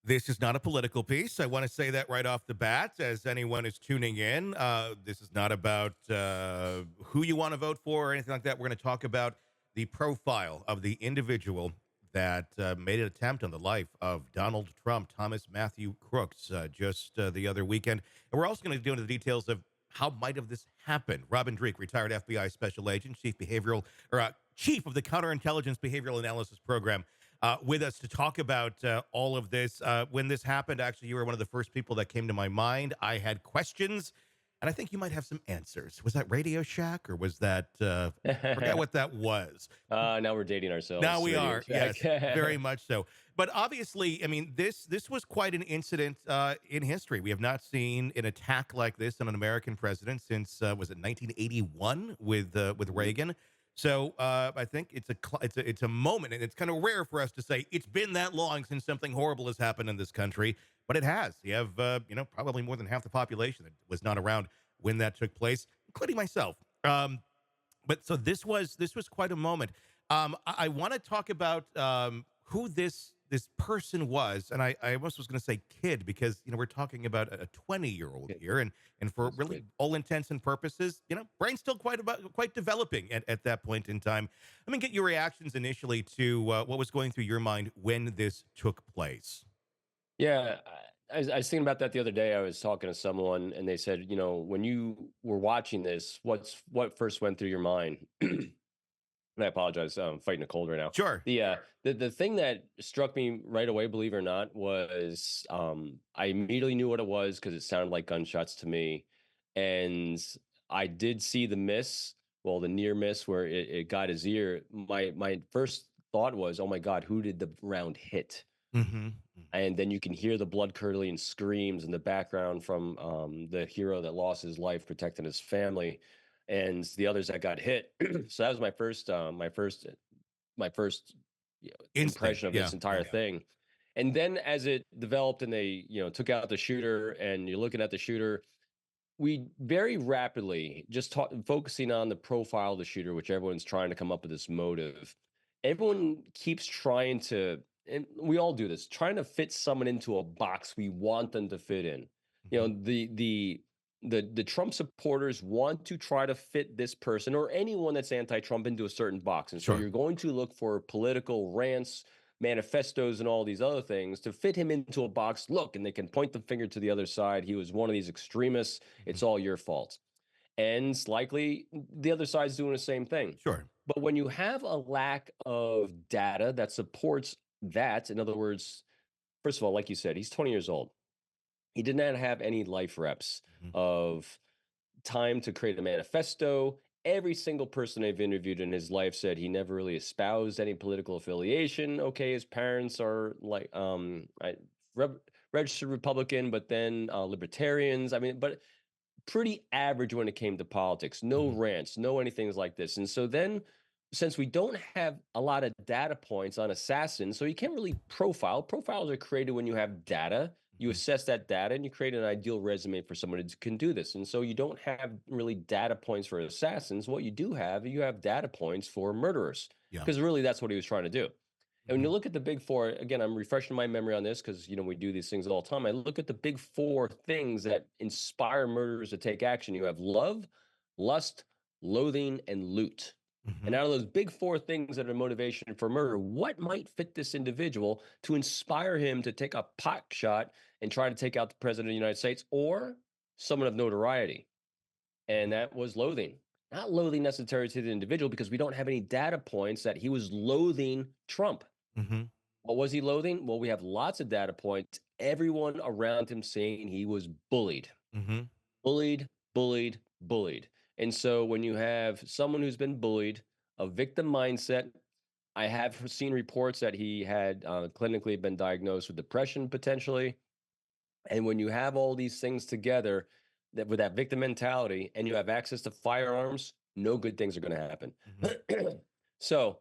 This is not a political piece. I want to say that right off the bat, as anyone is tuning in. This is not about who you want to vote for or anything like that. We're going to talk about the profile of the individual that made an attempt on the life of Donald Trump, Thomas Matthew Crooks, just the other weekend. And we're also going to go into the details of how might have this happened. Robin Dreeke, retired FBI special agent, chief of the counterintelligence behavioral analysis program, with us to talk about all of this. When this happened, actually, you were one of the first people that came to my mind. I had questions, and I think you might have some answers. Was that Radio Shack, or was that, I forgot what that was. Now we're dating ourselves. Now we Radio are, Shack. yes, very much so. But obviously, I mean, this was quite an incident in history. We have not seen an attack like this on an American president since, was it 1981 with Reagan? So I think it's a moment, and it's kind of rare for us to say it's been that long since something horrible has happened in this country, but it has. You have probably more than half the population that was not around when that took place, including myself. But so this was quite a moment. I want to talk about who this person was, and I almost was going to say kid, because we're talking about a 20-year-old here, and for That's really good. all intents and purposes, brain's still quite developing at that point in time. Let me get your reactions initially to what was going through your mind when this took place. Yeah, I was thinking about that the other day. I was talking to someone, and they said, when you were watching this, what first went through your mind? And I apologize. I'm fighting a cold right now. Sure. The thing that struck me right away, believe it or not, was I immediately knew what it was because it sounded like gunshots to me, and I did see the miss, well, the near miss where it got his ear. My first thought was, oh my God, who did the round hit? Mm-hmm. And then you can hear the blood curdling screams in the background from the hero that lost his life protecting his family, and the others that got hit. So that was my first impression of this entire thing. And then as it developed and they took out the shooter, and you're looking at the shooter, we very rapidly just focusing on the profile of the shooter, which everyone's trying to come up with this motive. Everyone keeps trying to, and we all do this, trying to fit someone into a box we want them to fit in. The Trump supporters want to try to fit this person or anyone that's anti-Trump into a certain box. And so Sure. you're going to look for political rants, manifestos, and all these other things to fit him into a box. Look, and they can point the finger to the other side. He was one of these extremists. It's all your fault. And likely the other side's doing the same thing. Sure. But when you have a lack of data that supports that, in other words, first of all, like you said, he's 20 years old. He did not have any life reps of time to create a manifesto. Every single person I've interviewed in his life said he never really espoused any political affiliation. Okay, his parents are like registered Republican, but then libertarians. I mean, but pretty average when it came to politics. No rants, no anything like this. And so then, since we don't have a lot of data points on assassins, so you can't really profile. Profiles are created when you have data. You assess that data and you create an ideal resume for someone who can do this. And so you don't have really data points for assassins. What you do have, you have data points for murderers, because really that's what he was trying to do. And when you look at the big four, again, I'm refreshing my memory on this because, we do these things all the time. I look at the big four things that inspire murderers to take action. You have love, lust, loathing, and loot. And out of those big four things that are motivation for murder, what might fit this individual to inspire him to take a pot shot and try to take out the president of the United States or someone of notoriety? And that was loathing. Not loathing necessary to the individual, because we don't have any data points that he was loathing Trump. What was he loathing? Well, we have lots of data points. Everyone around him saying he was bullied. Bullied, bullied, bullied. And so when you have someone who's been bullied, a victim mindset, I have seen reports that he had clinically been diagnosed with depression potentially. And when you have all these things together, that with that victim mentality, and you have access to firearms, no good things are going to happen. So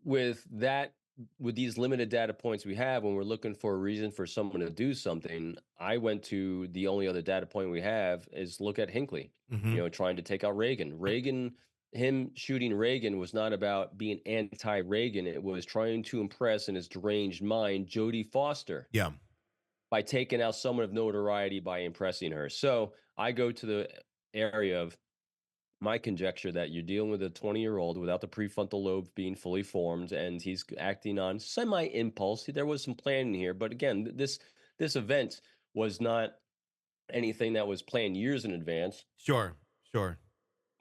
with that, with these limited data points we have, when we're looking for a reason for someone to do something, I went to the only other data point we have is look at Hinckley, trying to take out Reagan. Him shooting Reagan was not about being anti-Reagan. It was trying to impress in his deranged mind Jodie Foster. Yeah. by taking out someone of notoriety by impressing her. So I go to the area of my conjecture that you're dealing with a 20-year-old without the prefrontal lobe being fully formed, and he's acting on semi-impulse. There was some planning here, but again, this event was not anything that was planned years in advance. Sure, sure.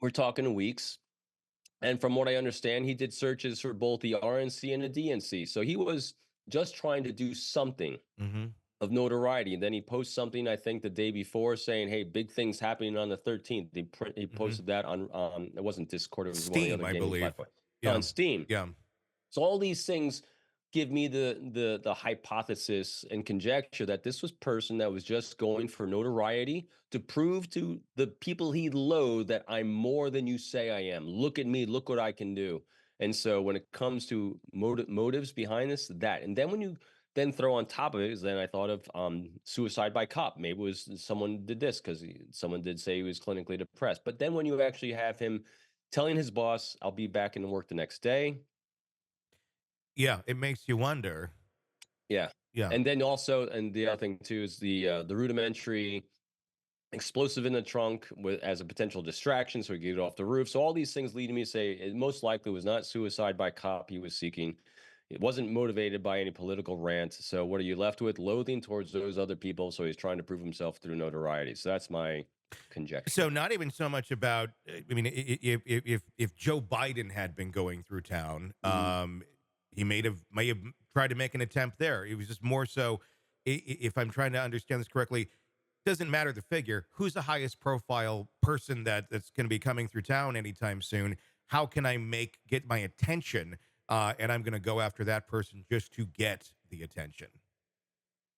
We're talking weeks. And from what I understand, he did searches for both the RNC and the DNC. So he was just trying to do something Mm-hmm. of notoriety. And then he posts something, I think, the day before saying, hey, big things happening on the 13th. He Mm-hmm. posted that on, it wasn't Discord, it was one of the Steam, other I gaming believe. platforms. Yeah. On Steam. Yeah. So all these things give me the hypothesis and conjecture that this was person that was just going for notoriety to prove to the people he loathed that I'm more than you say I am. Look at me, look what I can do. And so when it comes to motives behind this, that, and then when you then throw on top of it, is then I thought of suicide by cop. Maybe it was someone did this because someone did say he was clinically depressed. But then when you actually have him telling his boss, I'll be back in work the next day. Yeah, it makes you wonder. Yeah. Yeah. And then also, and the other thing too is the rudimentary explosive in the trunk with as a potential distraction, so he get it off the roof. So all these things lead me to say it most likely was not suicide by cop he was seeking. It wasn't motivated by any political rant. So what are you left with? Loathing towards those other people. So he's trying to prove himself through notoriety. So that's my conjecture. So not even so much about. I mean, if Joe Biden had been going through town, he may have tried to make an attempt there. It was just more so. If I'm trying to understand this correctly, doesn't matter the figure. Who's the highest profile person that's going to be coming through town anytime soon? How can I get my attention? And I'm going to go after that person just to get the attention.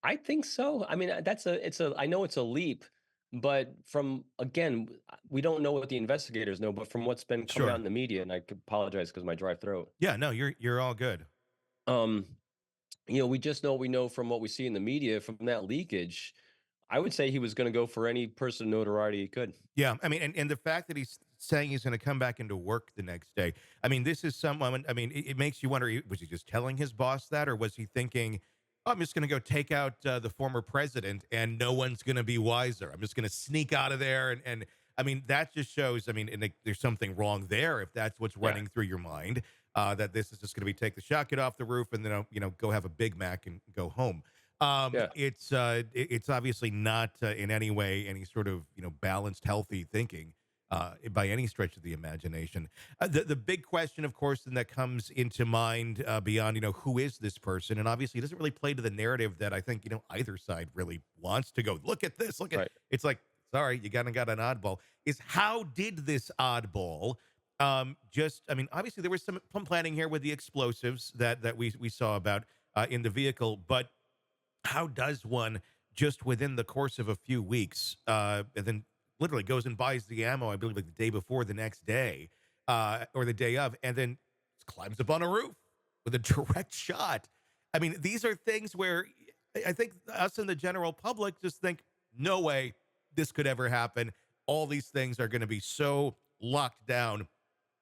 I think so. I mean, I know it's a leap, but from again, we don't know what the investigators know, but from what's been coming out Sure. in the media, and I could apologize because my dry throat. Yeah. No, you're all good. Um, we just know what we know from what we see in the media from that leakage. I would say he was going to go for any person of notoriety he could. Yeah, I mean, and the fact that he's saying he's going to come back into work the next day. I mean, this is someone. I mean, it makes you wonder: was he just telling his boss that, or was he thinking, oh, "I'm just going to go take out the former president, and no one's going to be wiser. I'm just going to sneak out of there." And I mean, that just shows. I mean, there's something wrong there if that's what's running through your mind. That this is just going to be take the shotgun off the roof and then go have a Big Mac and go home. Yeah. It's obviously not in any way any sort of balanced, healthy thinking by any stretch of the imagination. The big question, of course, then that comes into mind beyond who is this person, and obviously it doesn't really play to the narrative that I think either side really wants to go. Look at this. Look at It's like, sorry, you got an oddball. Is how did this oddball? I mean, obviously there was some planning here with the explosives that we saw about in the vehicle, but how does one just within the course of a few weeks and then literally goes and buys the ammo, I believe like the day before the next day or the day of, and then climbs up on a roof with a direct shot? I mean, these are things where I think us and the general public just think, no way this could ever happen. All these things are going to be so locked down,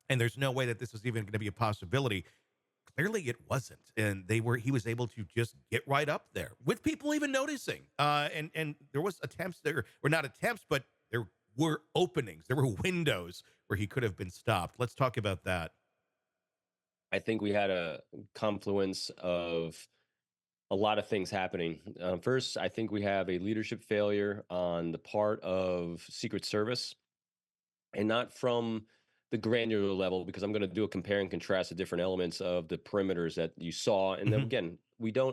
and there's no way that this is even going to be a possibility. Clearly it wasn't, and he was able to just get right up there with people even noticing, and there was attempts there, or not attempts, but there were openings, there were windows where he could have been stopped. Let's talk about that. I think we had a confluence of a lot of things happening. First, I think we have a leadership failure on the part of Secret Service, and not from the granular level, because I'm going to do a compare and contrast the different elements of the perimeters that you saw. And then again,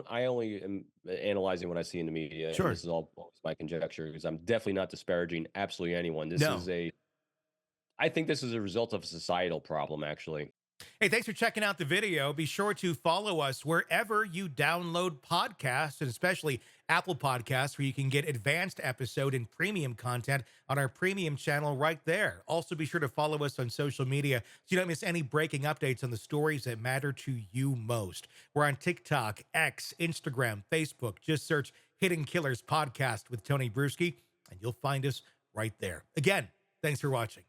I only am analyzing what I see in the media. Sure. And this is all my conjecture, because I'm definitely not disparaging absolutely anyone. I think this is a result of a societal problem, actually. Hey, thanks for checking out the video. Be sure to follow us wherever you download podcasts, and especially Apple Podcasts, where you can get advanced episode and premium content on our premium channel right there. Also, be sure to follow us on social media so you don't miss any breaking updates on the stories that matter to you most. We're on TikTok, X, Instagram, Facebook. Just search Hidden Killers Podcast with Tony Brueski, and you'll find us right there. Again, thanks for watching.